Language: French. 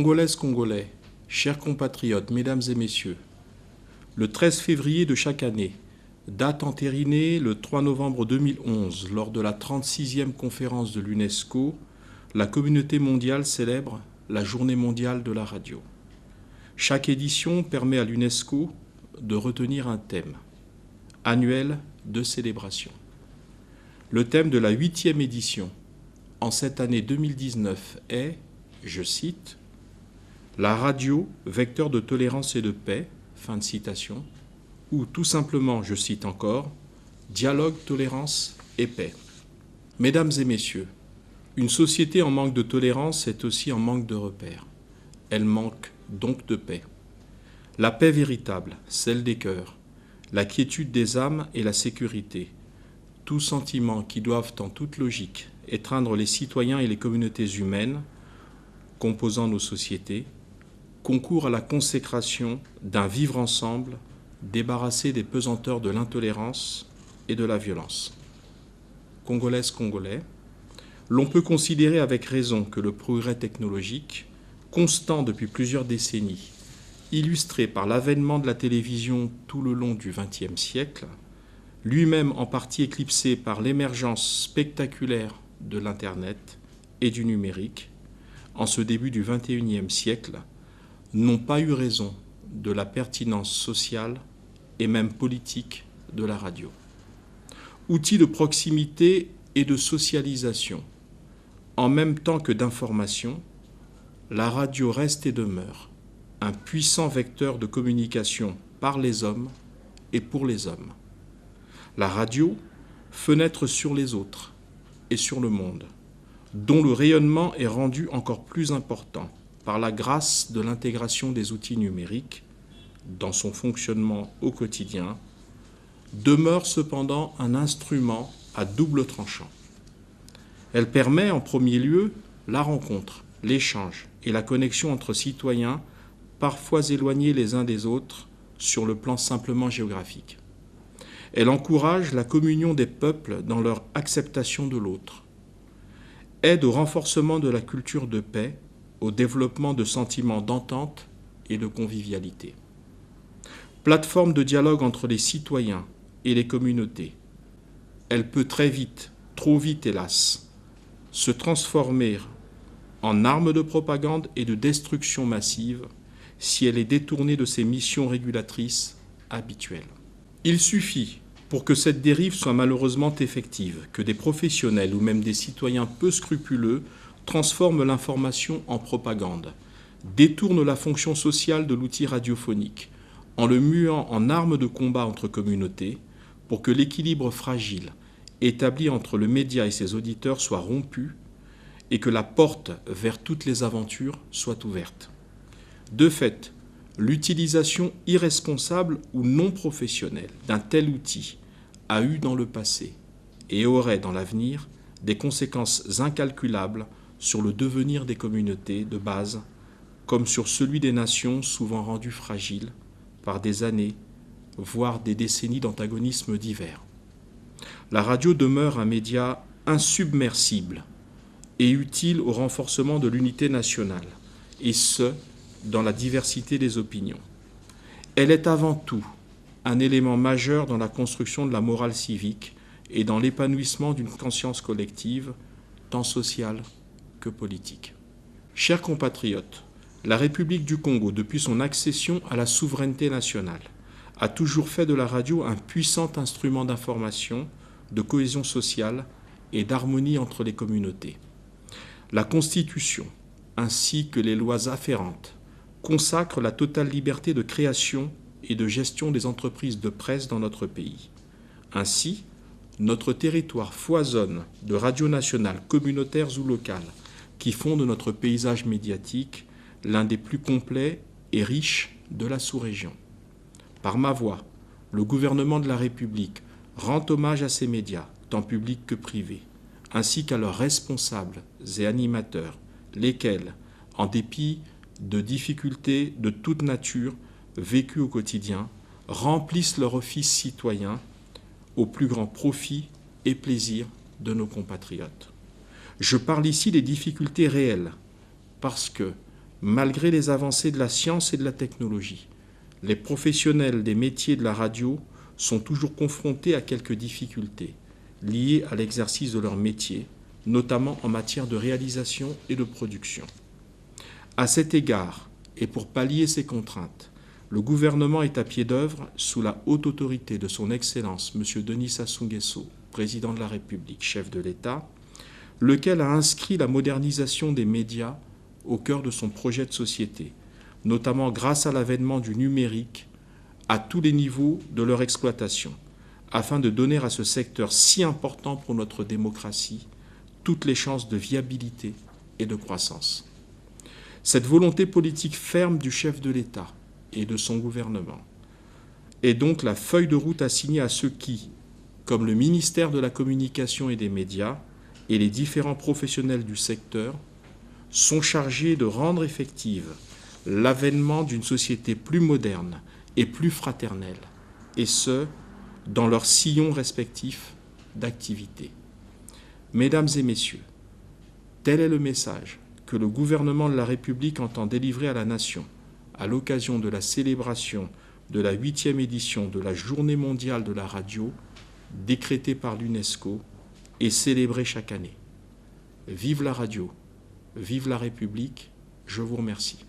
Congolaises, Congolais, chers compatriotes, mesdames et messieurs, le 13 février de chaque année, date entérinée le 3 novembre 2011, lors de la 36e conférence de l'UNESCO, la communauté mondiale célèbre la Journée mondiale de la radio. Chaque édition permet à l'UNESCO de retenir un thème annuel de célébration. Le thème de la 8e édition, en cette année 2019, est, je cite, « La radio, vecteur de tolérance et de paix », fin de citation, ou tout simplement, je cite encore, « Dialogue, tolérance et paix ». Mesdames et messieurs, une société en manque de tolérance est aussi en manque de repères. Elle manque donc de paix. La paix véritable, celle des cœurs, la quiétude des âmes et la sécurité, tous sentiments qui doivent en toute logique étreindre les citoyens et les communautés humaines composant nos sociétés, concourent à la consécration d'un vivre ensemble débarrassé des pesanteurs de l'intolérance et de la violence. Congolaises, Congolais, l'on peut considérer avec raison que le progrès technologique, constant depuis plusieurs décennies, illustré par l'avènement de la télévision tout le long du XXe siècle, lui-même en partie éclipsé par l'émergence spectaculaire de l'Internet et du numérique, en ce début du XXIe siècle, n'ont pas eu raison de la pertinence sociale et même politique de la radio. Outil de proximité et de socialisation, en même temps que d'information, la radio reste et demeure un puissant vecteur de communication par les hommes et pour les hommes. La radio, fenêtre sur les autres et sur le monde, dont le rayonnement est rendu encore plus important par la grâce de l'intégration des outils numériques dans son fonctionnement au quotidien, demeure cependant un instrument à double tranchant. Elle permet en premier lieu la rencontre, l'échange et la connexion entre citoyens parfois éloignés les uns des autres sur le plan simplement géographique. Elle encourage la communion des peuples dans leur acceptation de l'autre, aide au renforcement de la culture de paix, au développement de sentiments d'entente et de convivialité. Plateforme de dialogue entre les citoyens et les communautés, elle peut très vite, trop vite hélas, se transformer en arme de propagande et de destruction massive si elle est détournée de ses missions régulatrices habituelles. Il suffit, pour que cette dérive soit malheureusement effective, que des professionnels ou même des citoyens peu scrupuleux transforment l'information en propagande, détournent la fonction sociale de l'outil radiophonique, en le muant en arme de combat entre communautés, pour que l'équilibre fragile établi entre le média et ses auditeurs soit rompu et que la porte vers toutes les aventures soit ouverte. De fait, l'utilisation irresponsable ou non professionnelle d'un tel outil a eu dans le passé et aurait dans l'avenir des conséquences incalculables sur le devenir des communautés de base, comme sur celui des nations souvent rendues fragiles par des années, voire des décennies d'antagonismes divers. La radio demeure un média insubmersible et utile au renforcement de l'unité nationale, et ce, dans la diversité des opinions. Elle est avant tout un élément majeur dans la construction de la morale civique et dans l'épanouissement d'une conscience collective, tant sociale que politique. Chers compatriotes, la République du Congo, depuis son accession à la souveraineté nationale, a toujours fait de la radio un puissant instrument d'information, de cohésion sociale et d'harmonie entre les communautés. La Constitution, ainsi que les lois afférentes, consacrent la totale liberté de création et de gestion des entreprises de presse dans notre pays. Ainsi, notre territoire foisonne de radios nationales, communautaires ou locales, qui font de notre paysage médiatique l'un des plus complets et riches de la sous-région. Par ma voix, le gouvernement de la République rend hommage à ces médias, tant publics que privés, ainsi qu'à leurs responsables et animateurs, lesquels, en dépit de difficultés de toute nature vécues au quotidien, remplissent leur office citoyen au plus grand profit et plaisir de nos compatriotes. Je parle ici des difficultés réelles, parce que, Malgré les avancées de la science et de la technologie, les professionnels des métiers de la radio sont toujours confrontés à quelques difficultés liées à l'exercice de leur métier, notamment en matière de réalisation et de production. À cet égard, et pour pallier ces contraintes, le gouvernement est à pied d'œuvre sous la haute autorité de son Excellence M. Denis Sassou Nguesso, président de la République, chef de l'État, lequel a inscrit la modernisation des médias au cœur de son projet de société, notamment grâce à l'avènement du numérique à tous les niveaux de leur exploitation, afin de donner à ce secteur si important pour notre démocratie toutes les chances de viabilité et de croissance. Cette volonté politique ferme du chef de l'État et de son gouvernement est donc la feuille de route assignée à ceux qui, comme le ministère de la Communication et des Médias et les différents professionnels du secteur, sont chargés de rendre effective l'avènement d'une société plus moderne et plus fraternelle, et ce, dans leurs sillons respectifs d'activité. Mesdames et messieurs, tel est le message que le gouvernement de la République entend délivrer à la nation à l'occasion de la célébration de la 8e édition de la Journée mondiale de la radio, décrétée par l'UNESCO et célébrée chaque année. Vive la radio! Vive la République, je vous remercie.